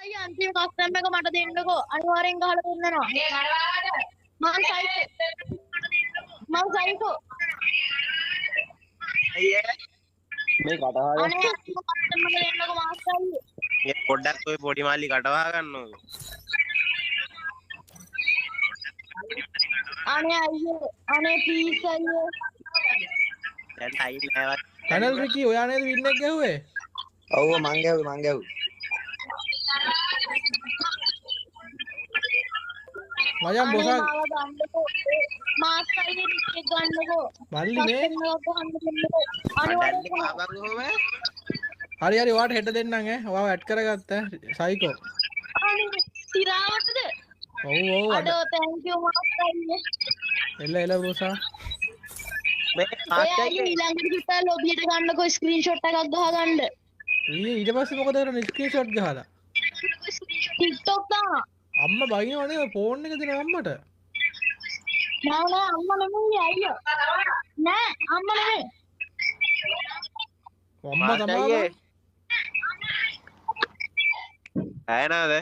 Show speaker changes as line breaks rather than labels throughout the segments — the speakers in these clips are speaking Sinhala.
අයිය අන්තිම කස්ටම් එක මට දෙන්නකෝ අනිවාර්යෙන් ගහලා දෙන්නවා මං සයිකෝ
අයියේ
මේ කටහඬ
අනේ අන්තිම කස්ටම් එක දෙන්නකෝ මාස්ටර් අයියේ
මේ පොඩ්ඩක් ඔය පොඩි මාළි කටවා ගන්නවද
අනේ අයියේ අනේ ප්ලීස් අයියේ
දැන් ටයිම් නෑවත්
කනල් රිකි ඔයා නේද වින් එක ගැහුවේ?
ඔව් මං ගැහුවේ
මයම් බොසා
මාස්ටර් අයියේ ටිකක් ගන්නකෝ
මල්ලි මේ
අනිවාර්යෙන් ආපන් කොහොම
හරි හරි ඔයාට හෙට දෙන්නම් ඈ ඔයාව ඇඩ් කරගත්තා සයිකෝ
අනේ තිරාවටද
ඔව් ඔව්
අඩෝ thank you මාස්ටර් අයියේ
එල බොසා
මේ
ඒ අයියේ ඊළඟට කිව්වා ලොබියට ගන්නකෝ ස්ක්‍රීන්ෂොට් එකක් ගහගන්න
ඊට පස්සේ මොකද කරන්නේ ස්ක්‍රීන්ෂොට් ගහලා
TikTok දානවා
අම්මා බයිනවනේ ෆෝන් එක දෙනවා අම්මට
නෑ අම්මා නෙමෙයි අයියෝ නෑ අම්මා නෙමෙයි
අම්මා තමයි
ඇයනද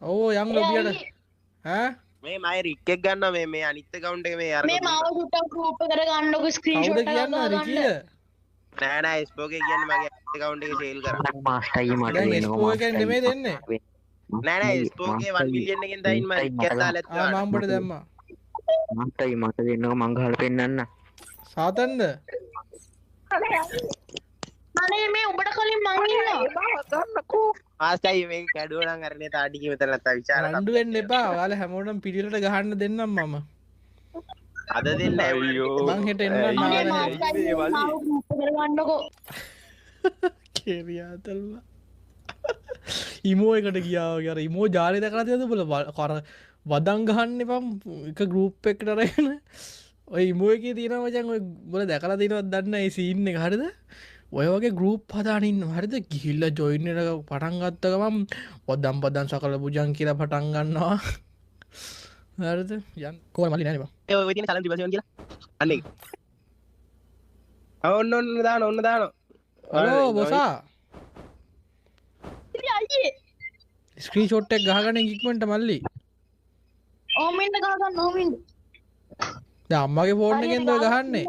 ඔව් යම් ලොබියට ඈ
මේ මම රික් එක ගන්නවා මේ අනිත් account එක මේ අර
මේ මාව සුට්ටක් ගෲප් එකට ගන්නකො ස්ක්‍රීන්ෂොට්
කවුද
එකක්
කියන්නේ රිකීද
නෑ ස්පෝකේ කියන්නේ මගේ account එක සේල් කරා
මාස්ටර් අයියේ මට
දැන්
දෙනවා
එක්ස්පෝ එකෙන් නෙමෙයි දෙන්නේ
නෑ ස්පෝකේ 1 මිලියන් එකෙන් දායින් මම රික් එක දාලා
ආ මම උඹට දැම්මා
මාස්ටර් අයියේ මට දෙනවා මං ගහලා පෙන්නන්න
සාතන්ද
අනේ මේ ඔබට කලින් මං ඉන්නවා
ආස්තයි මේ කැඩුව නම් අරනේ තාඩිකේ මෙතන නැත්තා විචාර
රණ්ඩු වෙන්න එපා ඔයාලා හැමෝටම පිළිලට ගහන්න දෙන්නම් මම
අද දෙන්න අයියෝ
මං හෙට එන්නම්
අනේ
නාවනේ
මාස්ටර් අයියේ මාව ගෲප් එකට ගන්නකො
කෙරියාතල්ලා ඉමෝ එකට ගියා වගේ අර ඉමෝ ජාලේ දැකලා තියෙනවද උඹලා කර වදන් ගහන්න එපා එක ගෲප් එකකට අරගෙන ඔය ඉමෝ එකේ තියෙනවා මචං ඔය උඹලා දැකලා තියෙනවද දන්නේ නැහැ ඒ සීන් එක හරියද ඔය වගේ ගෲප් හදාගෙන ඉන්නවා හරියද ගිහිල්ලා ජොයින් එක පටන් ගත්ත ගමන් වදන් සකල බුජන් කියලා පටන් ගන්නවා හරියද යන් කොහොම මල්ලි නෑනේ බං
ඒ ඔය තියෙන කලන් දිවසියන් කියලා අන්න ඒක ඔන්න දාන
හලෝ බොසා
ඉතින් අයියේ
ස්ක්‍රීන්ෂොට් එක ගහගන්න ඉක්මනට මල්ලි
ඕමින්ද ගහගන්න ඕමින්ද
දැන් අම්මගේ ෆෝන් එකෙන්ද ඔය ගහන්නේ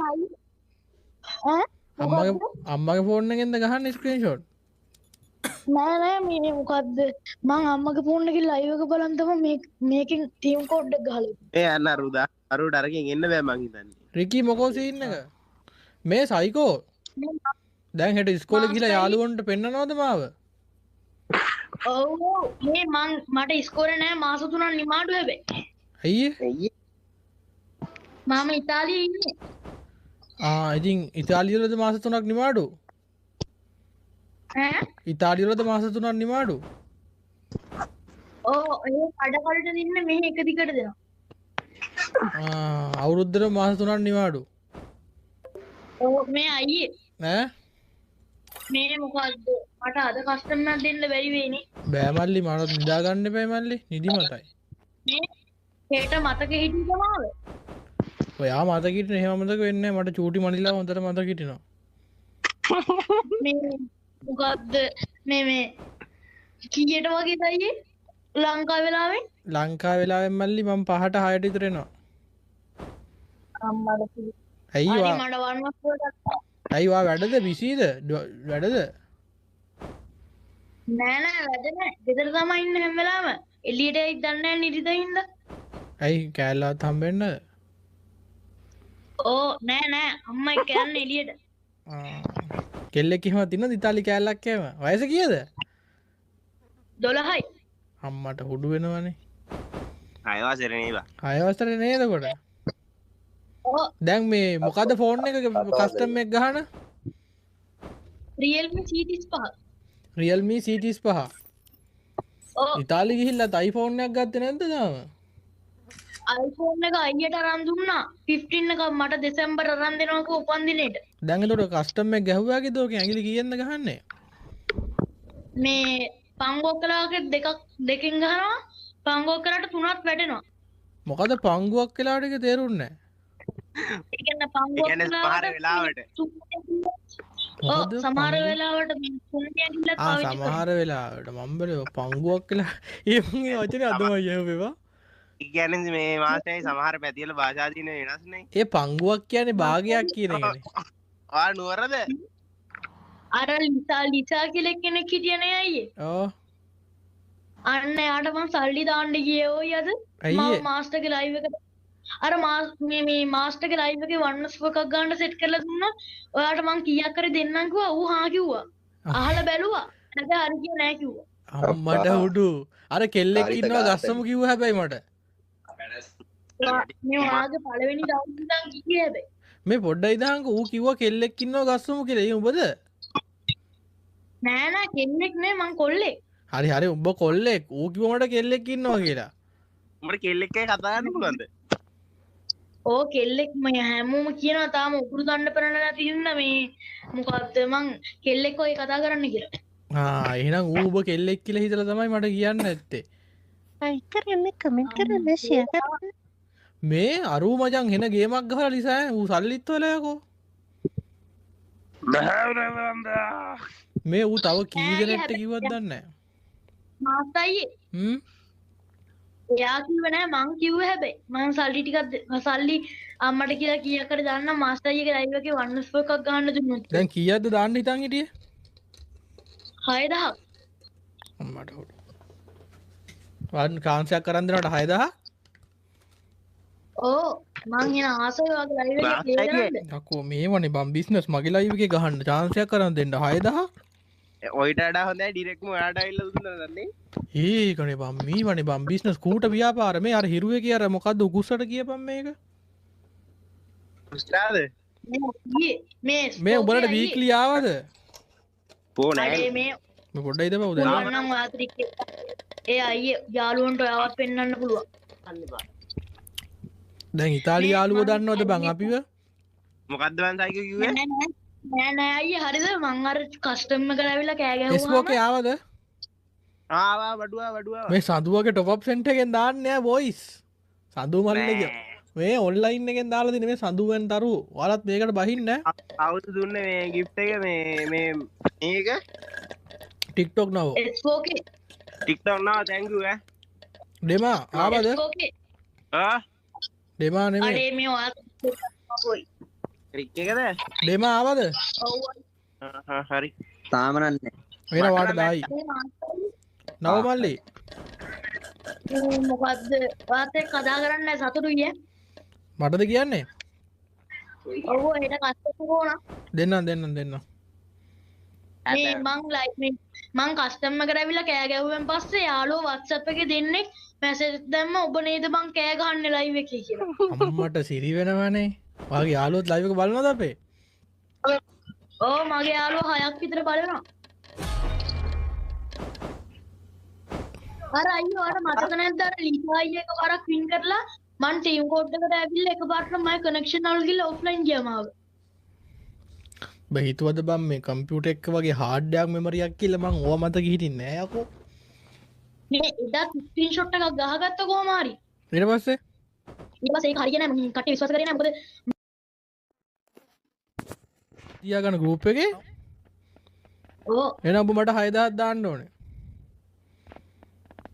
ඈ
අම්මගේ ෆෝන් එකෙන්ද ගහන්නේ ස්ක්‍රීන්ෂොට්
නෑ මේ මොකද්ද මං අම්මගේ ෆෝන් එකේ ලයිව් එක බලන් තමයි මේකෙන් ටීම් කෝඩ් එක ගහලා
ඒ අන්න අරුඩ අරගෙන එන්න බෑ මං හිතන්නේ
රිකි මොකෝ සීන් එක මේ සයිකෝ දැන් හෙට ඉස්කෝලේ ගිහලා යාළුවන්ට පෙන්නනවද මාව
ඔව් මේ මට ඉස්කෝලේ නෑ මාස 3ක් නිමාඩු හැබැයි
ඇයි
මම ඉතාලියේ ඉන්නේ
ඉතින් ඉතාලිය වලද මාස 3ක් නිමාඩු
ඈ
ඉතාලිය වලද මාස 3ක් නිමාඩු
ඔව් ඒ කඩකලට දින්න මෙහෙ එක දිගට දෙනවා
අවුරුද්දට මාස 3ක් නිමාඩු
ඔව් මේ අයියේ
ඈ
මේ මොකද්ද මට අද කස්ටමර් එකක් දෙන්න බැරි වෙයිනේ
බෑ මල්ලි මට නිදා ගන්න එපා මල්ලි නිදිමතයි
මේ හෙට මතක හිටියද මාව
ඔයා මතක හිටින එහෙම මතක වෙන්නේ නැහැ මට චූටි මනිලා හොඳට මතක හිටිනවා
මේ මොකද්ද මේ කීයට වගේ තයියේ
ලංකා වෙලාවෙන් මල්ලි මම 5ට 6ට විතර එනවා
අම්මට
ඇයි වා
මට වන්වක් ගත්තා
ඇයි වා වැඩද බිසීද වැඩද
නෑ වැඩ නෑ ගෙදර තමයි ඉන්නේ හැම වෙලාවෙම එළියට ඇයි දන්නේ නැහැ නිදිදින්ද
ඇයි කෑල්ලවත් හම්බෙන්නද
ඕ නෑ අම්මයි කියන්නේ එළියට
කෙල්ලෙක් එහෙම තින්නද ඉතාලි කෑල්ලක් එහෙම වයස කීයද
12යි
අම්මට හුඩු වෙනවනේ
අයවාසරේ නේවා
6 වසරේ නේද කොට
ඕ
දැන් මේ මොකද ෆෝන් එක කස්ටම් එක ගහන
Realme C35
Realme C35
ඕ
ඉතාලි ගිහිල්ලා iPhone එකක් ගත්තේ නැද්ද තාම
iPhone එක අයියට අරන් දුන්නා 15 එක මට දෙසැම්බර් අරන් දෙනවකෝ උපන්දිනේට
දැන් එතකොට කස්ටම් එක ගැහුවාගේද ඔක ඇඟිලි කීයෙන්ද ගහන්නේ
මේ පංගෝකලාගේ දෙකෙන් ගහනවා පංගෝකලාට 3ක් වැටෙනවා
මොකද පංගුවක් වෙලාවට ඒක තේරුන්නේ
ඒ කියන්නේ
ඒ කියන්නේ පහර වෙලාවට
මොකද
සමහර
පංගුව?
වෙලාවට මේ කුණ්‍ය ඇගිල්ලත් පාවිච්චි කරනවා.
සමහර වෙලාවට මම බැලුවා පංගුවක් කියලා ඒ වගේ වචනේ අදම යවේවා.
කියන්නේ මේ මාස්ටර්යි සමහර පැතිවල භාෂා දින වෙනස් නේ.
ඒ පංගුවක් කියන්නේ භාගයක් කියන එකනේ.
ආ නුවරද?
අර ලිසා කියලා කෙනෙක් හිටියනේ අයියේ.
ඔව්.
අන්න එයාට මං සල්ලි දාන්න ගියේ ඕයි අද.
ඇයි ඒ?
මම මාස්ටර්ගේ ලයිව් එකට අර මේ මාස්ටර්ගේ ලයිව් එකේ වන්නස් එකක් ගන්න සෙට් කරලා දුන්නා. ඔයාට මං කීයක් හරි දෙන්නම් කිව්වා. ඌ හා කිව්වා. අහලා බැලුවා. නැග හරි කිව්වේ නෑ කිව්වා.
අම්මට උඩු. අර කෙල්ලෙක් ඉන්නවා ගස්සමු කිව්වා හැබැයි මට.
මේ ඔයාගේ පළවෙනි ඩවුන් ඉඳන් ගියේ හැබැයි.
මේ පොඩ්ඩයි දාංක ඌ කිව්වා කෙල්ලෙක් ඉන්නවා ගස්සමු කියලා. ඒ උඹද?
නෑ නෑ කෙනෙක් නේ මං කොල්ලෙක්.
හරි හරි උඹ කොල්ලෙක්. ඌ කිව්වා මට කෙල්ලෙක් ඉන්නවා කියලා.
උඹට කෙල්ලෙක් එක්ක කතා කරන්න පුළුවන්ද?
ඕ කෙල්ලෙක් මම හැමෝම කියනවා තාම උකුරු දණ්ඩ පරණ නැති හින්දා මේ මොකද්ද මං කෙල්ලෙක් ඔය කතා කරන්න කියලා.
එහෙනම් ඌ ඔබ කෙල්ලෙක් කියලා හිතලා තමයි මට කියන්න ඇත්තේ.
ලයික් කරන්න කමෙන්ට් කරන්න ෂෙයා කරන්න.
මේ අරූ මචං හෙන ගේමක් ගහලා ලිසා ඌ සල්ලිත් වලයකෝ. මේ ඌ තව කී දෙනෙක්ට කිව්වද දන්නේ නැහැ.
මාස්ටර්යි එයා කිව්වේ නෑ මං කිව්වේ හැබැයි මං සල්ලි ටිකක් සල්ලි අම්මට කියලා කීයක් හරි දාන්න මාස්ටර්යිගේ ලයිව් එකේ වන්නස් එකක් ගන්න දුන්නොත්
දැන් කීයක්ද දාන්න හිතන් හිටියේ?
6000ක්.
අම්මට උඩ. වන් කාන්සයක් කරන් දෙනවට 6000ක්?
ඕ මං එන ආසයි වගේ ලයිව් එකේ ප්ලේ කරන්න.
අකෝ මේවනේ බම් බිස්නස් මගේ ලයිව් එකේ ගහන්න chance එකක් කරන් දෙන්න 6000ක්?
ඔයිට වඩා හොඳයි ඩිරෙක්ට්ම ඔයාට ඇවිල්ලා දුන්නා දන්නේ.
ඒකනේ බම් මේවනේ බම් බිස්නස් කූට ව්‍යාපාර මේ අර හිරුවේ කිය අර මොකද්ද උකුස්සට කියපම් මේක?
උස්තාද?
මේ උඹලට වීක්ලි ආවද?
පෝ නෑ.
මේ
පොඩ්ඩයි දම උදේ.
නම් වාත්‍රික ඒ අයියේ යාළුවන්ට ඔයාවත් පෙන්වන්න පුළුවන්.
දැන් ඉතාලි යාළුවෝ දන්නවද බං අපිව?
මොකද්ද මං සයිකෝ කිව්වේ?
නෑ අයියේ හරිද මං අර කස්ටම් එක කරවිලා කෑ ගැහුවා.
එස්බෝකේ ආවද?
ආවා වඩුවා.
මේ සඳුවගේ ටොප් අප් සෙන්ටර් එකෙන් දාන්න නෑ බොයිස්. සඳු මල්ලේ මේ ඔන්ලයින් එකෙන් දාලා දින මේ සඳුවෙන් තරු. ඔයාලත් මේකට බහින්න ඈ.
අවුත් දුන්නේ මේ gift එක මේ මේක
TikTok නව.
එස්බෝකේ
TikTok නා thank you ඈ.
දෙමා ආවද?
එස්බෝකේ
ආ
දෙමා නෙමෙයි.
අනේ මේ ඔයාත් කොයි
රික් එකද?
දෙමා ආවද?
ඔව්
හරි.
තාම නන්නේ.
වෙන වාට දායි. නව මල්ලි.
මොකද්ද වාත් එක්ක කතා කරන්න සතුටුයි ඈ.
මටද කියන්නේ?
ඔව් හෙට කස්ටමර් ඕන.
දෙන්නම්.
මේ මං කස්ටමර් කරවිලා කෑ ගැහුවෙන් පස්සේ යාළුවෝ WhatsApp එකේ දෙන්නේ මැසේජ් දැම්ම ඔබ නේද මං කෑ ගහන්නේ ලයිව් එකේ කියලා.
අම්මට සිරි වෙනවනේ. වාගේ යාළුවොත් ලයිව් එක බලනවද අපේ?
ඔව් මගේ යාළුවෝ 6ක් විතර බලනවා. අර අයියෝ අර මතක නැද්ද අර ලීසා අයියා එකපාරක් වින් කරලා මං ටීම් කෝඩ් එකට ඇවිල්ලා එකපාරට මගේ කනෙක්ෂන් වල ගිහලා ඔෆ්ලයින් ගියාම ආව.
බ හිතුවද බම් මේ කම්පියුටර් එක වගේ හાર્ඩ් ඩ්‍රයිව් මෙමරියක් කියලා මං ඕවා මතක හිටින්නේ නෑ යකෝ.
මේ එදා ස්ක්‍රීන්ෂොට් එකක් ගහගත්ත කොහොම හරි.
ඊට පස්සේ
ඒක හරියන්නේ නැහැ මම කට්ටිය විශ්වාස කරේ නැහැ මොකද
තියාගන්න ගෲප් එකේ
ඕ
එහෙනම් ඔබ මට 6000ක් දාන්න ඕනේ.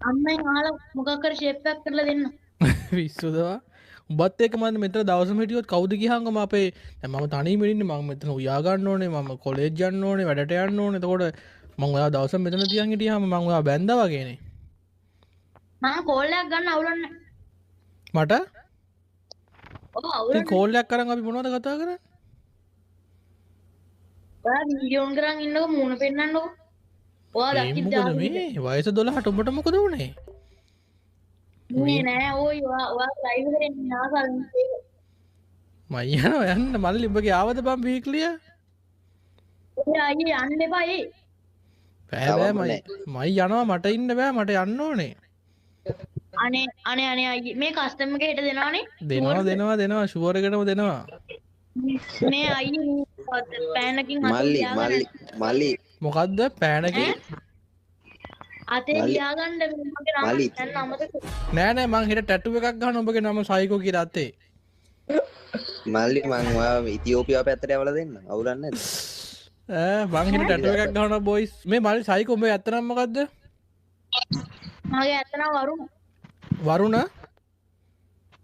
අම්මෙන් අහලා මොකක් කර ෂේප් එකක් කරලා දෙන්න.
විශ්වදවා උඹත් එක්ක මම මෙතන දවසම හිටියොත් කවුද ගියහංගම අපේ දැන් මම තනියම ඉන්නේ මම මෙතන උයා ගන්න ඕනේ මම කොලෙජ් යන්න ඕනේ වැඩට යන්න ඕනේ එතකොට මම ඔයා දවසම මෙතන තියන් හිටියාම මම ඔයා බැන්දා වගේනේ
මම කෝල් එකක් ගන්න අවුලන්නේ
මට
ඔව් අවුලන්නේ
කෝල් එකක් කරන් අපි මොනවද කතා කරන්නේ
ඔයා වීඩියෝ ඔන් කරන් ඉන්නකො මූණ පෙන්නන්නකො ඔයා දකිද්ද
මොකද මේ වයස 12ට උඹට මොකද උනේ
මේ නෑ ඕයි ඔයා ලයිව් එකෙන් නාසල්
මම යන්න මල්ලි උඹගේ ආවද බම් වීක්ලිය
ඔය අයියේ යන්න එපා ඒ
බෑ මයි යනවා මට ඉන්න බෑ මට යන්න ඕනේ
අනේ අයියේ මේ කස්ටමර් එක හෙට දෙනවනේ
දෙනවා ෂුවර් එකටම දෙනවා
මේ අයියේ පෑනකින්
මල්ලි
මොකද්ද පෑනකින්
අතේ ලියාගන්න මගේ නම දැන් අමතක
නෑ මං හෙට ටැටු එකක් ගන්න ඔබගේ නම සයිකෝ කියලා අතේ
මල්ලි මං ඔයා ඉතියෝපියාව පැත්තට යවලා දෙන්න අවුලක් නැද්ද
බංහිට ටැටුව එකක් ගහන බොයිස් මේ මල් සයික උඹ ඇත්තනම් මොකක්ද
මගේ ඇත්තනම්
වරුණ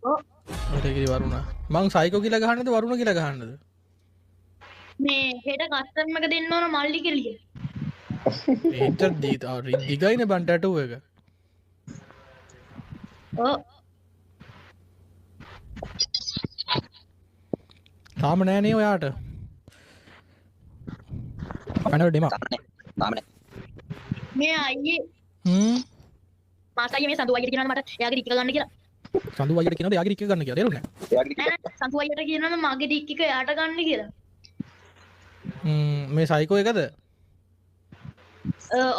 ඔව්
ඔතේකිරි වරුණ මං සයිකෝ කියලා ගහන්නද වරුණ කියලා ගහන්නද
මේ හෙට කස්ටම් එක දෙන්න ඕන මල්ලි කියලා
ඒත් දිගයිනේ බන් ටැටුව එක
ඔව්
තාම නෑනේ ඔයාට අනව දෙම
තාමනේ
මේ අයියේ මාසයි මේ සඳු අයියට කියනවා මට එයාගේ ටික ගන්න කියලා
සඳු අයියට කියනවාද යාගේ ටික ගන්න කියලා තේරුණා
නෑ සඳු අයියට කියනවා මගේ ටික එයාට ගන්න කියලා
මේ සයිකෝ එකද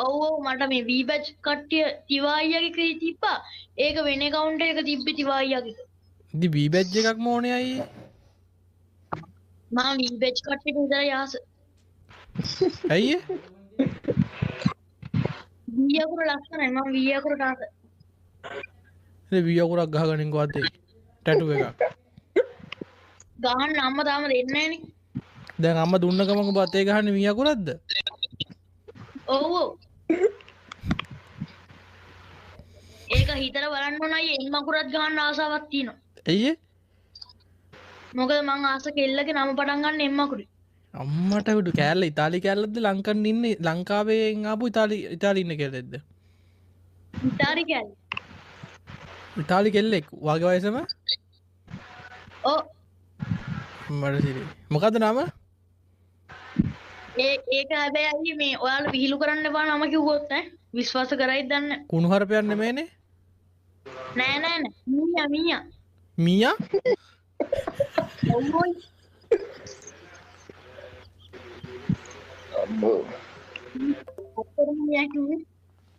ඔව් මට මේ වී බැච් කට්ටිය තිවායියාගේ ක්‍රී තිබ්බා ඒක වෙන account එක තිබ්බේ තිවායියාගේ
ඉතින් වී බැජ් එකක් මොනේ අයියේ
මම වී බැච් කට්ටියට විතරයි ආස
ඇයි
වී අකුර ලස්සනයි මම වී අකුරට ආස
ඒ වී අකුරක් ගහගනින් කොහොමද ටැටු එකක්
ගහන්න අම්මා තාම දෙන්නේ නෑනේ
දැන් අම්මා දුන්න ගමන් ඔබ අතේ ගහන්නේ වී අකුරක්ද
ඔව් ඒක හිතලා බලන්න ඕනයි එන් මකුරත් ගහන්න ආසාවක් තියෙනවා
ඇයි
මොකද මං ආස කෙල්ලගේ නම පටන් ගන්න එන් මකුරේ
අම්මට විඩු කෑල්ල ඉතාලි කෑල්ලද ලංකන් ඉන්නේ ලංකාවෙන් ආපු ඉතාලි ඉන්න කෙල්ලෙක්ද
ඉතාලි කැල්
ඉතාලි කෙල්ලෙක් වගේ වයසම
ඔව්
මට සිරි මොකද්ද නම
ඒක හැබැයි මේ ඔයාලා විහිළු කරන්න එපා නම කිව්වොත් ඈ විශ්වාස කරයිද දන්නේ
කුණු හරපයක් නෙමෙයිනේ
නෑ මීයා
මීයා
ඔව්
අම්මෝ
අපේ මීයා කිව්වේ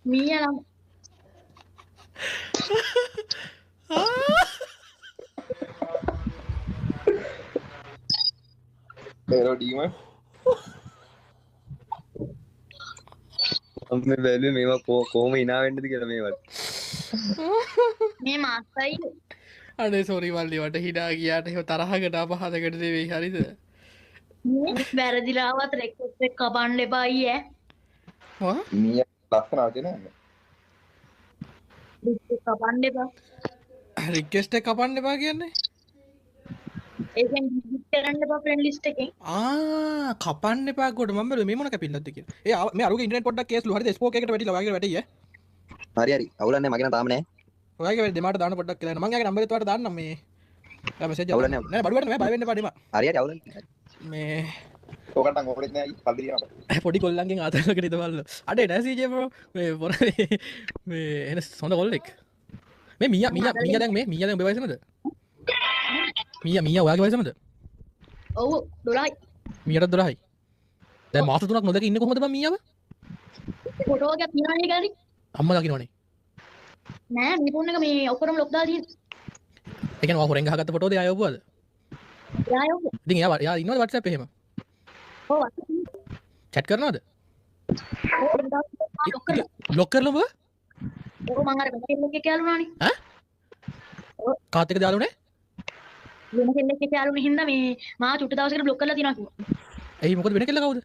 මීයා නම්
ඒරෝ ඩීම මේ බැලුවේ මේවා කොහොම hina වෙන්නද කියලා මේවත්
මේ මාසයි
අනේ සෝරි මල්ලි වට හිනා ගියාට එහෙම තරහකට අපහසකට දෙවි හරිද
වැරදිලාවත් රෙක්වෙස්ට් එක කපන්න එපා අයියේ
හා
මීයා ලස්සනට නේද
කපන්න එපා
රික්වෙස්ට් එක කපන්න එපා කියන්නේ
ඒකෙන් ඩිලීට් කරන්න එපා ෆ්‍රෙන්ඩ් ලිස්ට් එකෙන්
කපන්න එපා කොට මම බැලුවේ මේ මොන කැපිල්ලක්ද කියලා මේ අරුගේ ඉන්ටර්නෙට් පොඩ්ඩක් කේස්ලු හරිද ස්පෝක් එකට වැටිලා වගේ වැටියේ
හරි අවුලන්නේ මගේ නම් තාම නෑ
ඔයාගේ වැඩි දෙමාට දාන්න පොඩ්ඩක් කියලා මම යාගේ නම්බර් එකත් ඔයාලට දාන්නම් මේ මෙසේජ්
අවුලක් නෑ.
නෑ බඩුවට නෑ බය වෙන්න එපා දෙමා
හරි අවුලන්නේ
මේ
ඔකට නම් ඕකෙත් නෑ පල්ලි දිනවා
පොඩි කොල්ලන්ගෙන් ආතලකට ඉතවල්ල අඩේ නෑ සීජේ බ්‍රෝ මේ පොර මේ එන හොඳ කොල්ලෙක් මේ මීයා දැන් මේ මීයා දැන් ඔබේ වයසමද මීයා ඔයාගේ වයසමද
ඔව් 12යි
මීයාට 12යි දැන් මාස 3ක් නොදක ඉන්නේ කොහොමද බං මීයාව
ෆොටෝ එකක් තියනවා නේ ගාලි
අම්මා දකින්නවනේ
නෑ මේ ෆෝන් එක මේ ඔක්කොම ලොක් දාලා තියෙනවා
ඒ කියන්නේ ඔයා හොරෙන් ගහගත්ත ෆොටෝද එයා යවුවද
යායෝ
ඉතින් එයා ඉන්නවද WhatsApp එහෙම
ඔව්
chat කරනවද
ලොක් කරලා
බ්ලොක් කරලා ඔබ
ඔව් මං අර කෙල්ලෙක් එක්ක යාළුවානේ
ඈ කාත් එක දාලුනේ
වෙන කෙල්ලෙක් එක්ක යාළුවනේ හින්දා මේ මා චුට්ට දවසකට බ්ලොක් කරලා තියනවා කිව්වා
එයි මොකද වෙන කෙල්ල කවුද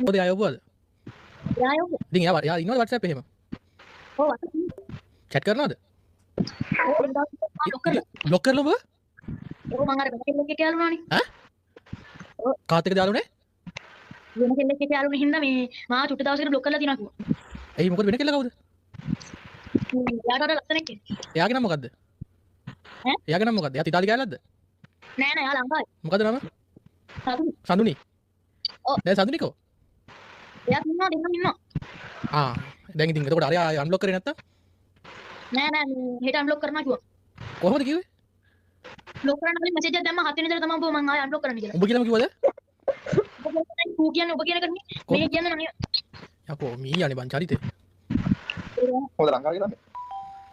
මොකද එයා යවුවද
යායෝ
ඉතින් එයා ඉන්නවද WhatsApp එහෙම
ඔව්
chat කරනවද
ලොක් කරලා
බ්ලොක් කරලා ඔබ
ඔව් මං අර කෙල්ලෙක් එක්ක යාළුවානේ
ඈ කාත් එක දාලුනේ
වෙන කෙල්ලෙක් එක්ක යාළුවනේ හින්දා මේ මා චුට්ට දවසකට බ්ලොක් කරලා තියනවා කිව්වා
එයි මොකද වෙන කෙල්ල කවුද
යාට වඩා ලස්සන කෙනෙක්
එයාගේ නම මොකද්ද
ඈ
එයාගේ නම මොකද්ද එයා ඉතාලි කෑල්ලක්ද
නෑ නෑ යා ලංකාවේ
මොකද්ද නම
සතුටු
සඳුනි
ඔව්
දැන් සඳුනිකෝ
එයා ඉන්නවා
දැන් ඉතින් එතකොට අරයා අන්ලොක් කරේ නැත්තම්
නෑ නෑ හෙට අන්ලොක් කරනවා කිව්වා
කොහොමද කිව්වේ
බ්ලොක් කරන්න කලින් මෙසේජ් එකක් දැම්මා 7 වෙනි දවසේ තමයි මම ආයෙ අන්ලොක් කරන්න කියලා
උඹ කියලාම කිව්වද
ඌ කියන්නේ ඔබ කියන එක නේ මේ කියන්නේ නෑ
යකෝ මීයානේ බං චරිතේ
හොඳ ලංකාවේ දන්නේ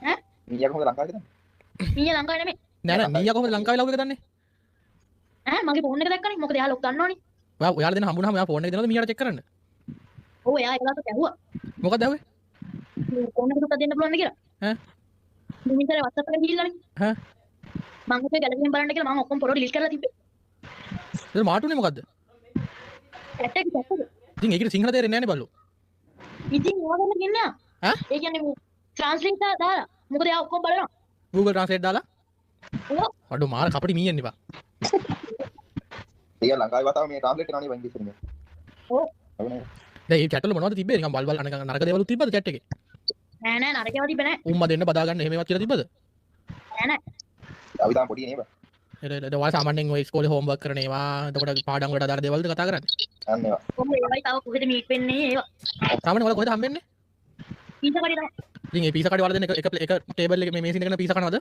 ඈ
මීයා කොහොමද ලංකාවේ දන්නේ
මීයා ලංකාවේ නෙමෙයි
නෑ නෑ මීයා කොහොමද ලංකාවේ ලව් එක දන්නේ
ඈ මගේ ෆෝන් එක දැක්කනේ මොකද එයා ලොක් ගන්නවනේ
ඔයාලා දෙන හම්බුනහම එයා ෆෝන් එක දෙනවද මීයාට චෙක් කරන්න
ඔව් එයා එකලකට ඇහුවා
මොකද ඇහුවේ
ෆෝන් එක දුක දෙන්න පුළුවන්ද කියලා
ඈ
මිනිස්සුන්ට WhatsApp එකට ගිහිල්ලානේ
ඈ
මම ඔකේ ගැලපෙන් බලන්න කියලා මම ඔක්කොම ෆොටෝ ඩිලීට් කරලා තිබ්බේ
ඒක මාටුනේ මොකද්ද
chat එක chat එක.
ඉතින් ඒකට සිංහල තේරෙන්නේ නැහැ නේ බල්ලෝ.
ඉතින් ඒවා ගන්න කියන්නේ
ඈ?
ඒ කියන්නේ මේ translate දාලා මොකද එයා ඔක්කොම බලනවා.
Google Translate දාලා
ඔව්.
අඩෝ මාර කපටි මීයන් ඉපා.
ඒක ලංකාවේ වතාව මේ ට්‍රාන්ස්ලේට් කරනවා නේ ඉංග්‍රීසියෙන් මේ.
ඔව්.
අනේ
දැන් මේ chat වල මොනවද තිබ්බේ? නිකන් බල් නිකන් නරක දේවල් තිබ්බද chat එකේ?
නෑ නරකේව තිබ්බ නෑ.
උම්මා දෙන්න බදා ගන්න එහෙම ඒවත් කියලා තිබ්බද?
නෑ.
අපි තාම පොඩි නේ බා.
එතකොට ඔයාලා සාමාන්‍යයෙන් ඔය ඉස්කෝලේ හෝම්වර්ක් කරන ඒවා එතකොට පාඩම් වලට අදාළ දේවල්ද කතා කරන්නේ?
අන්න ඒවා.
කොහොම ඒවයි තව කොහෙද මීට් වෙන්නේ ඒවා.
සාමාන්‍යයෙන් ඔයාලා කොහෙද හම්බෙන්නේ?
පීසා කඩේ තමයි.
ඉතින් මේ පීසා කඩේ වල දෙන එක ටේබල් එකේ මේ මේසින් එකන පීසා කනවද?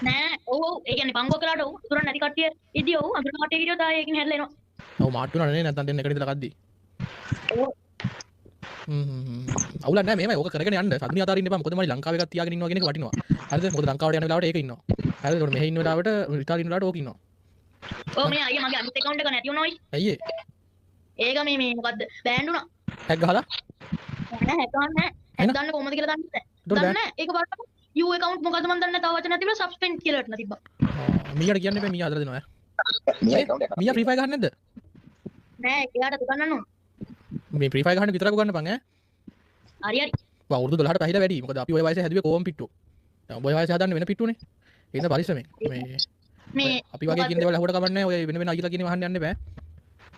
නෑ. ඔව් ඔව්. ඒ කියන්නේ පංගෝ කලාට ඔව්. උතුරන් නැති කට්ටිය ඉදී ඔව්. අඳුර කට්ටිය කිරියෝ තායි ඒකින් හැදලා එනවා.
ඔව් මාට්ටු නනේ නැත්නම් දෙන්න එකට ඉඳලා කද්දි.
ඔව්.
අවුලක් නැහැ මේමයි ඕක කරගෙන යන්න. සතුනි අතාරින්න එපා. මොකද මම ලංකාවේ එකක් තියාගෙන ඉන්නවා කියන එක වටිනවා. හරිද? මොකද ලංකාවට යන වෙලාවට ඒක ඉන්නවා. හරිද? ඒකට මෙහෙ ඉන්න වෙලාවට ඉතාලියේ ඉන්න වෙලාවට ඕක ඉන්නවා.
ඔව් මේ අයියා මගේ අනිත් account එක නැති වුණා ඔයි.
ඇයි ඒ?
ඒක මේ මොකද්ද? බෑන්ඩ් වුණා.
හැක් ගහලා?
නෑ හැක් ගන්න නෑ. හැක් ගන්න කොහොමද කියලා දන්නේ නැහැ. දන්නේ නැහැ. ඒක බලන්න. you account මොකද්ද මන් දන්නේ නැහැ. තව වචන තිබ්බා suspend කියලා වටන තිබ්බා.
මීයාට කියන්න එපා මීයා හදලා දෙනවා.
මේ account එක.
මීයා free fire ගහන්නේ නැද්ද?
නෑ එයාට දුකන්නන්න ඕන.
මේ free fire ගහන්න විතරක් ගන්න පන් ඈ.
හරි හරි.
වා අවුරුදු 12ට පැහිලා වැඩි. මොකද අපි ওই වයසේ හැදුවේ කොම් පිට්ටු. දැන් ඔය වයසේ හදන්නේ වෙන පිට්ටුනේ. ඒ නිසා පරිස්සමෙන්.
මේ
අපි වගේ කියන දේවල් අහුවට කමන්නේ ඔය වෙන වෙන අයියලා කියන වහන්න යන්න බෑ.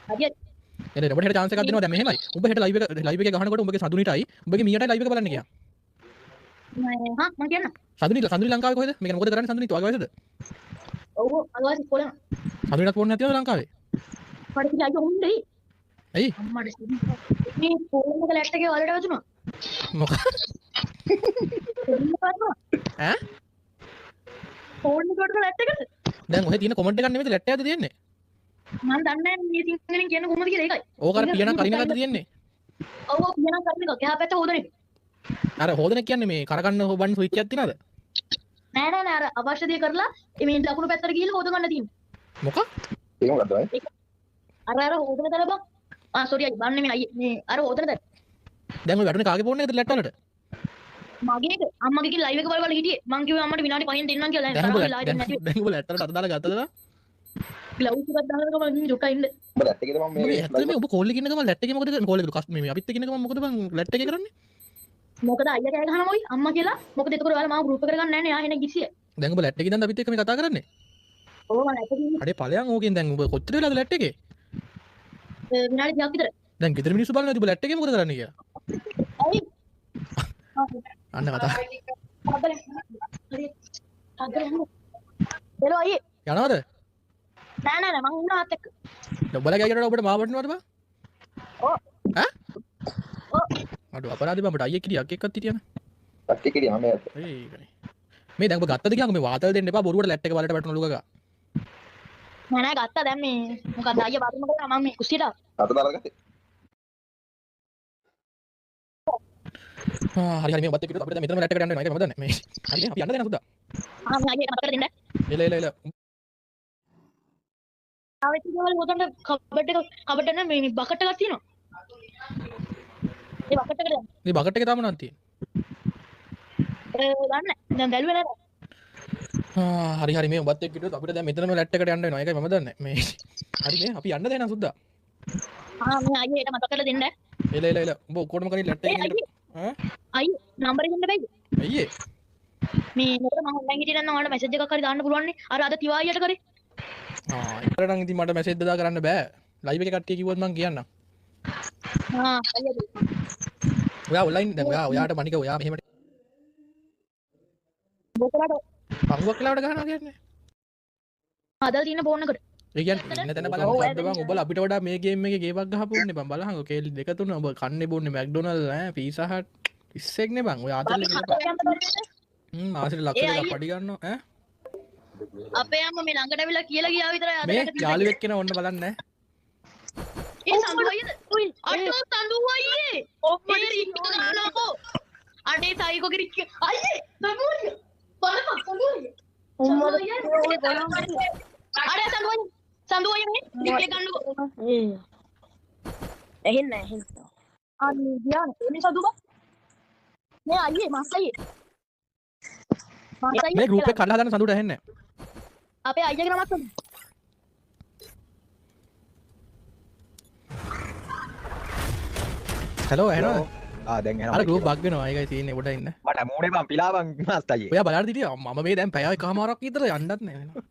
හරි හරි.
එනේ ඔබට හෙට chance එකක් දෙනවා දැන් මෙහෙමයි. උඹ හෙට live එකේ ගහනකොට උඹගේ සඳුනිටයි උඹගේ මීයටයි live එක බලන්න ගියා.
හා මම කියන්න.
සඳුනි ලංකාවේ කොහෙද? මේක මොකද කරන්නේ සඳුනි? ඔය වයසේද?
ඔව් අලවස් කොලන.
සඳුනිට ෆෝන් නැතිවද ලංකාවේ?
පරිදි අයියෝ හොඳයි.
ඇයි?
අම්මට මේ ෆෝන් එක ලැට් එකේ වලට වැදුනා.
මොකක්? ඈ?
ෆෝන් එකට ලැට් එකද?
දැන් ඔහෙ තියෙන කමෙන්ට් එකක් නෙමෙයි ලැට් එකද තියෙන්නේ?
මම දන්නේ නැහැ මේ සිංහලෙන් කියන්නේ කොහොමද කියලා ඒකයි.
ඕක අර පියනා කරින එකක්ද තියෙන්නේ?
ඔව් ඔව් කියනවා කරන එක. එහා පැත්ත හොදන එක.
අර හොදන කියන්නේ මේ කරකන්න හොබන්න ස්විච් එකක් තියනද?
නෑ නෑ නෑ අර අවශ්‍ය දේ කරලා මේ ලකුණු පැත්තට ගිහිල්ලා හොද ගන්න තියෙනවා.
මොකක්?
ඒක මොකද්ද බයි?
අර හොදන තැන බං. සෝරි අය බන්නේ මේ අයියේ මේ අර හොදන තැන.
දැන් ඔය වැටුනේ කාගේ ෆෝන් එකද ලැට් වලට?
මගේ එක අම්මගේ කිව්ලා ලයිව් එක බල බල හිටියේ. මං කිව්වා අම්මට විනාඩි 5න් දෙන්නම් කියලා.
දැන් ඔබ
ලායිව් නැති.
දැන් ඔබ ලැට් වලට අත දාලා ගත්තද නේද?
ග්ලව්ස් එකක් දාලා ගමන් ජොකා ඉන්න.
ඔබ ලැට් එකේද මම
මේ
මේ
ඇත්තටම ඔබ කෝල් එකේ ඉන්න ගමන් ලැට් එකේ මොකද කරන්නේ? කෝල් එකේ කස් මේ අපිත් එක්ක ඉන්න ගමන් මොකද බං ලැට් එකේ කරන්නේ?
මොකද අයියා කෑ ගහනවා ඔයි අම්මා කියලා. මොකද එතකොට ඔයාලා මාව ගෲප් එක කරගන්න නැහැ නේ. ආ එන ගිසිය.
දැන් ඔබ ලැට් එකේ ඉඳන් අපිත් එක්ක මේ කතා කරන්නේ?
ඕව නැට කිව්වේ.
අඩේ ඵලයන් ඕකෙන් දැන් ඔබ කොච්චර වෙලාද ලැට් එකේ?
විනාඩි 30ක් විතර.
දැන් ගෙදර මිනිස්සු බලනවා ඔබ ලැට් එකේ මොකද කරන්නේ කියලා.
ඇයි?
අන්න කතා.
එළෝ අයියේ.
යනවද?
නෑ නෑ නෑ මං ඉන්නවා අත් එක්ක.
ඔබලා ගෑකට ඔබට මාව වටනවද බං?
ඔව්.
ඈ?
ඔව්.
අඩෝ අපරාධ බං ඔබට අයියෙක් කිරියක් එක්කත් හිටියන.
ලැට් එකේ මම
ඒකනේ. මේ දැන් ඔබ ගත්තද කියන්කො මේ වාතල් දෙන්න එපා බොරුවට ලැට් එක වලට වැටුණලු ගගා.
නෑ නෑ ගත්තා දැන් මේ මොකක්ද අයියා බාත්රූම් එකට මම මේ කුස්සියට ආවා.
අත දාලා ගත්තේ.
හරි හරි මේ ඔබත් එක්ක අපිට දැන් මෙතනම ලැට් එකට යන්න වෙනවා. ඒක මම දන්නේ. මේ හරි අපි යන්න දෙන්න සුද්දා.
මම අයියට මතක දෙන්න.
එල.
ආවෙත් දේවල් හොදන්න කබඩ් එක මේ බකට් එකක් තියෙනවා. ඒ බකට් එකට දැන්
මේ බකට් එකේ තාම නම් තියෙන්නේ.
ගන්න. දැන් බැලුවේ නේද?
හරි මේ ඔබත් එක්ක හිටියොත් අපිට දැන් මෙතනම ලැට් එකට යන්න වෙනවා. ඒකයි මම දන්නේ. මේ හරි මේ අපි යන්න දෙන්න සුද්දා.
මම අයියට මතක කරලා දෙන්න.
එල. උඹ ඔක්කොටම කරින් ලැට් එකේ ඉන්න. ඈ?
අයියේ නම්බර් එක දෙන්න බෑද?
අයියේ.
මේ මොකද මම ඔන්ලයින් හිටියේ නැත්නම් ඔයාලට මෙසේජ් එකක් හරි දාන්න පුළුවන් නේ. අර අද තිවා අයියට කරේ.
ඉතර නම් ඉතින් මට මැසේජ් දා කරන්න බෑ. ලයිව් එකේ කට්ටිය කිව්වොත් මං කියන්නම්.
අයියද.
ඔයා ඔන්ලයින් දැන් ඔයාට මණික ඔයා මෙහෙම
මොකලට
පංගුවක් කියලාවට ගහනවා කියන්නේ.
අදල් තියෙන ෆෝන් එකට.
ඒ කියන්නේ ඉන්න තැන බලන්න සද්ද බං ඔබලා අපිට වඩා මේ ගේම් එකේ ගේමක් ගහපුන්නේ බං බලහන් ඔය කේලි දෙක තුන ඔබ කන්නේ බොන්නේ මැක්ඩොනල්ඩ් ඈ පීසා හට් ඉස්සෙක් නේ බං ඔය ආතල් එකේ මාසෙට ලක්ෂ දෙකක් පඩි ගන්නවා ඈ
අපේ අම්මා මේ ළඟට ඇවිල්ලා කියලා ගියා විතරයි අද
මේ යාළුවෙක් කෙනා ඔන්න බලන්න ඈ
ඒ සඳු අයියද අඩෝ සඳු අයියේ ඔබේ රික් ගන්නකෝ අනේ සයිකෝ කිරික් අයියේ සඳු අයියේ බලපන් සඳු අයියේ අර සඳු අයියේ මේ රික් ගන්නකෝ එහෙන්න අනේ ගියා මේ සඳු බා මේ අයියේ මාස් අයියේ
මේ ගෲප් එක කඩලා දාන්න සඳුට ඇහෙන්නේ
අපේ අයියාගේ නමක්
හැලෝ ඇහෙනවද?
දැන්
අර ගෲප් බග් වෙනවා ඒකයි තියෙන්නේ කොට ඉන්න.
මට මූණේ මං පිලාවන් මාස්ටර්ජී.
ඔයා බලන්න හිටියා මම මේ දැන් පැය එකමාරක් විතර යන්නත් නෑ වෙනවා.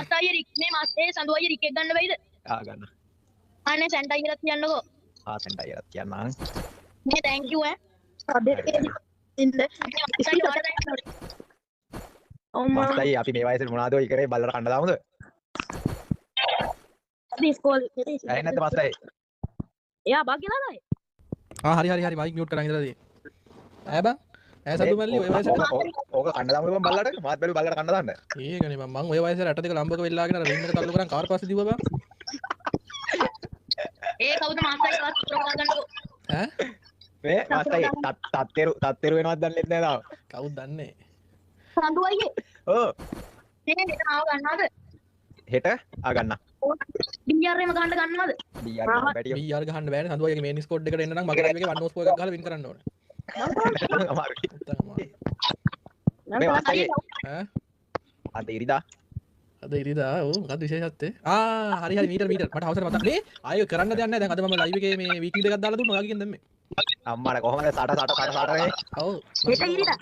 අතයි රික් මේ මාස්ටේ සඳුවයි රික් එක ගන්න වෙයිද?
ගන්න.
අනේ සැන්ටයිලත් කියන්නකෝ.
සෙන්ටයිරත් කියන්නම්.
මේ thank you
මාස්ටර්ජී අපි මේ වයසේ මොනවද ඔය කරේ බල්ලට කන්න දාමුද? ඇයි නැද්ද මාස්ටර්ජී?
එයා බග් ගිහලාද?
හරි මයික් මියුට් කරන් ඉඳලා තියෙන්නේ. ඈ බං ඈ සතු මල්ලි ඔය වයසට
ඕක කන්න දාමුද මම බල්ලට? මාත් බැලු බල්ලට කන්න දාන්න.
ඒකනේ මම ඔය වයසේ රට දෙක ලම්බක වෙල්ලාගෙන අර රින් එක තල්ලු කරන් කාර් පස්සේ දිව්වා බං.
ඒ කවුද මාස්ටර්ගේ වත් උත්තර ගන්නකෝ.
ඈ
මේ මාස්ටර්ජී තත්තෙරු වෙනවද දන්නේ නැහැ තාම.
කවුද දන්නේ?
සඳුවයියේ
ඕ
මේ මෙතන ආව ගන්නවද?
හෙට ගන්න.
BR එකම ගන්න ගන්නවද?
බැටිය
BR ගහන්න බෑනේ සඳුවගේ මේන් ස්කෝඩ් එකට එන්න නම් මගේ ලයිව් එකේ 1 එකක් ගහලා වින් කරන්න ඕනේ.
අමාරුයි.
තමයි.
මේ මාස්ටර්ජී
ඈ
අද ඉරිදා
අද ඉරිදා ඔව් මොකක්ද විශේෂත්වය? හරි මීටර මට අවසර මතක් නේ. ආයෙ කරන්න දෙයක් නැහැ. දැන් අද මම ලයිව් එකේ මේ වීක්ලි දෙකක් දාලා දුන්නා. ඔයාගෙන් දැම්මේ.
අම්මට කොහමද සට නේ?
ඔව්.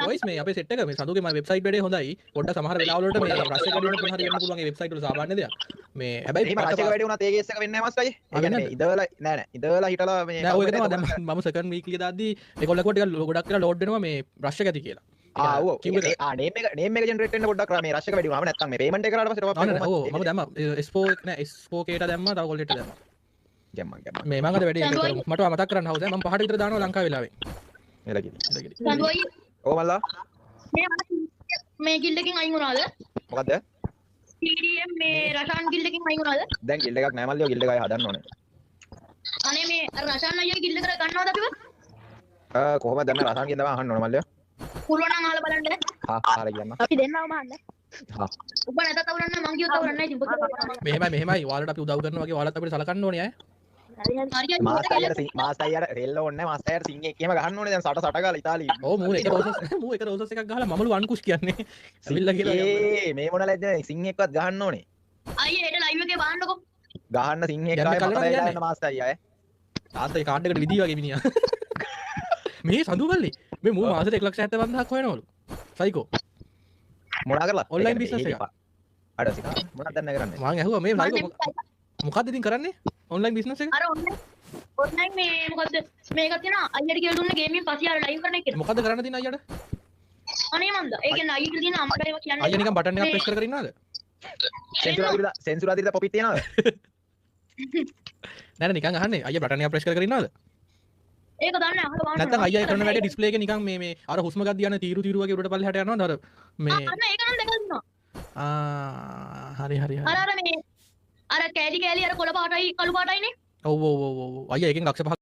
වොයිස් මේ අපේ සෙට් එක මේ සඳුගේ මම වෙබ්සයිට් වැඩේ හොඳයි. පොඩ්ඩක් සමහර වෙලාවල වලට මේ රෂ් එක වැඩි වුණොත් හරි වෙන්න පුළුවන් ඒ වෙබ්සයිට් වල සාමාන්‍ය දෙයක්. මේ හැබැයි
එහෙම රෂ් එක වැඩි වුණාත් ඒ කේස් එක වෙන්නේ නැහැ මාස්ටර්ජී. ඒ කියන්නේ ඉඳවලා නෑ ඉඳවලා හිටලා මේ
නෑ ඔය තමයි දැන් මම සෙකන්ඩ් වීක්ලි දාද්දි ඒගොල්ලෝ ටික ගොඩක් කියලා ලෝඩ් වෙනවා මේ රෂ් එක ඇති කියලා.
නේම් එක ජෙනරේට් වෙන්න පොඩ්ඩක් මේ රෂ් එක වැඩි වුණාම නැත්තම් මේ පේමන්ට් එක කරාට පස්සේ
ඔව් මම දැම්මා S4 නෑ S4 කේට දැම්මා තව කොල්ලෙට දැම්මා.
ගැම්මන්
මේ මම අද වැඩේ මට මතක් කරන්න හවුද මම 5ට විතර දානවා ලංකාවේ වෙලාවෙන්.
සඳුවයියේ
ඕ මල්ලා
මේ ගිල්ඩ් එකෙන් අයින් වුණාද?
මොකද්ද?
TDM මේ රෂාන් ගිල්ඩ් එකෙන් අයින් වුණාද?
දැන් ගිල්ඩ් එකක් නෑ මල්ලියෝ ගිල්ඩ් එකයි හදන්න ඕනේ.
අනේ මේ රෂාන් අයියා ගිල්ඩ් එකට ගන්නවද අපිව?
කොහොමද දැන් රසාන් කියන දම අහන්න ඕනේ මල්ලියෝ.
පුළුවන් නම් අහලා බලන්න.
අහලා කියන්න.
අපි දෙන්නවම අහන්න. ඔබ නැත තවරන්න මං කියව තවරන්න ඉතින් ඔබ
මෙහෙමයි ඔයාලට අපි උදව් කරනවා වගේ ඔයාලත් අපිට සලකන්න ඕනේ අය.
මාස්ටර්යට රෙල්ල ඕනේ නැහැ මාස්ටර්යට සිං එකේම ගහන්න ඕනේ දැන් සට ගාලා ඉතාලියේ.
ඔව් මූ එක රෝසස් එකක් ගහලා මමලු අන්කුෂ් කියන්නේ. ඇවිල්ලා කියලා
මේ මොන ලැජ්ජ සිං එකවත් ගහන්න ඕනේ.
අයියේ හෙට ලයිව් එකේ බලන්නකෝ.
ගහන්න සිං එක ආයේ මට යන්න මාස්ටර්යි ආයේ.
තාත්තගේ කාඩ් එකට විදි වගේ මිනිහා. මේ සඳුමල්ලි මේ මූ මාසෙට 1,75,000ක් හොයනවලු. සයිකෝ.
මොනා කරලා?
ඔන්ලයින් බිස්නස් එක.
අර සිතා. මොනවද දැන් කරන්නේ?
මං ඇහුවා මේ සයිකෝ මොකද්ද ඉතින් කරන්නේ? ඔන්ලයින් බිස්නස් එක?
අර ඔන්ලයින් මේ මොකද්ද මේකක් තියෙනවා අයියට කියලා දුන්න ගේමින් පස්සේ අර ලයිව් කරන එක.
මොකද්ද කරන්න තියෙන අයියට?
අනේ මන්ද. ඒ කියන්නේ අයියට තියෙන අම්මට ඒවා කියන්නේ.
අයියා නිකන් බටන් එකක් ප්‍රෙස් කර ඉන්නවද?
සෙන්සුරාදිරද පොපි තියනවද?
නෑ නිකන් අහන්නේ. අයියා බටන් එකක් ප්‍රෙස් කර ඉන්නවද?
ඒක දන්නේ අහලා බලන්න.
නැත්නම් අයියා කරන වැඩේ ඩිස්ප්ලේ එක නිකන් මේ අර හුස්ම ගන්න යන තීරු වගේ උඩට පල්ලෙහාට යනවද අර මේ
අන්න ඒක නම් දෙකක් දිනවා.
හරි
අර මේ අර කෑලි අර කොළ පාටයි කළු පාටයිනේ.
ඔව් අයියා එකෙන් ලක්ෂ 5